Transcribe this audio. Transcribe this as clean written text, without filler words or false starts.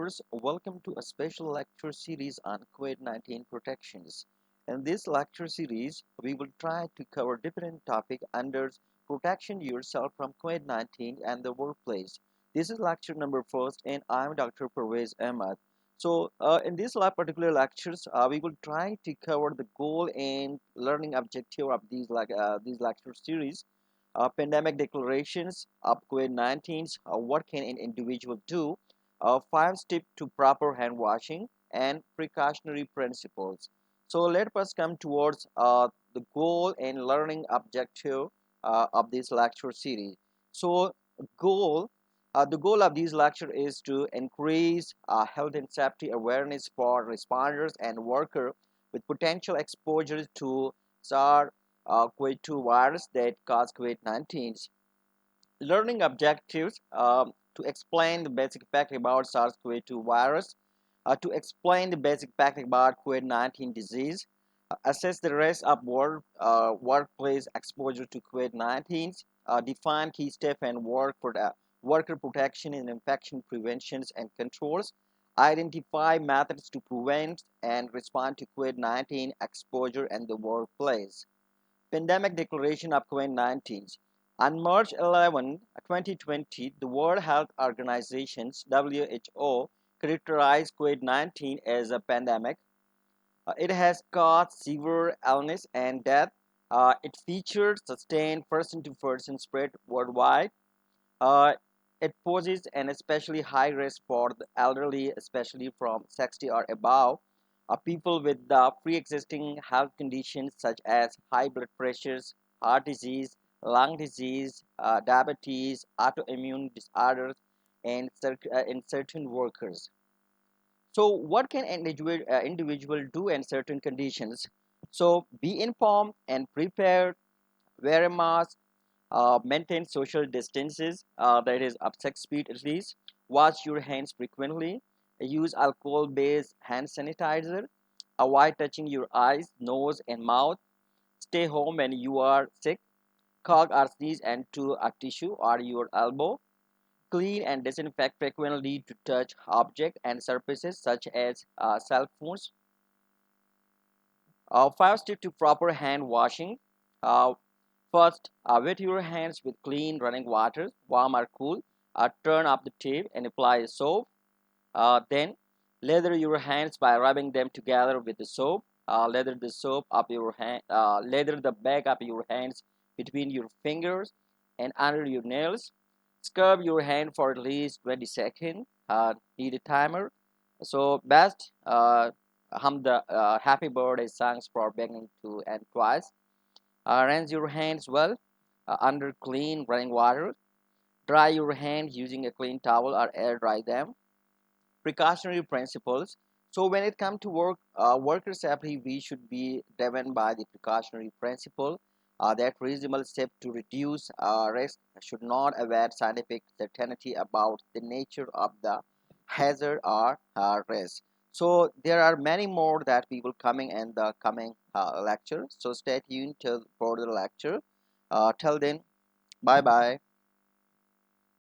viewers, welcome to a special lecture series on COVID-19 protections. In this lecture series, we will try to cover different topics under protection yourself from COVID-19 and the workplace. This is lecture number first, and I'm Dr. Pervez Ahmad. In these particular lectures, we will try to cover the goal and learning objective of these lecture series, pandemic declarations of COVID-19, what can an individual do, 5 steps to proper hand washing, and precautionary principles. So let us come towards the goal and learning objective of this lecture series. So goal, the goal of this lecture is to increase health and safety awareness for responders and workers with potential exposure to SARS COVID-2 virus that cause COVID-19. Learning objectives to explain the basic fact about SARS-CoV-2 virus, to explain the basic fact about COVID-19 disease, assess the risk of workplace exposure to COVID-19, define key steps and worker protection and infection preventions and controls, identify methods to prevent and respond to COVID-19 exposure in the workplace. Pandemic declaration of COVID-19. On March 11, 2020, the World Health Organization (WHO) characterized COVID-19 as a pandemic. It has caused severe illness and death. It featured sustained person-to-person spread worldwide. Uh, it poses an especially high risk for the elderly, especially from 60 or above, people with pre-existing health conditions such as high blood pressures, heart disease, lung disease, diabetes, autoimmune disorders, and in certain workers. So, what can an individual do in certain conditions? So, be informed and prepared, wear a mask, maintain social distances, that is up 6 feet at least, wash your hands frequently, use alcohol-based hand sanitizer, avoid touching your eyes, nose, and mouth, stay home when you are sick, cough or sneeze into a tissue or your elbow, clean and disinfect frequently to touch objects and surfaces such as cell phones. 5 steps to proper hand washing. Uh, First, wet your hands with clean running water, warm or cool. Turn up the tap and apply soap. Then, lather your hands by rubbing them together with the soap. Lather the back of your hands between your fingers and under your nails. Scrub your hand for at least 20 seconds. Need a timer. So, best hum the happy birthday songs for beginning to end twice. Rinse your hands well under clean running water. Dry your hands using a clean towel or air dry them. Precautionary principles. So when it comes to worker safety, we should be driven by the precautionary principle. That reasonable step to reduce risk should not await scientific certainty about the nature of the hazard or risk. So there are many more that we will coming in the coming lecture. So stay tuned till for the lecture. Till then, bye bye.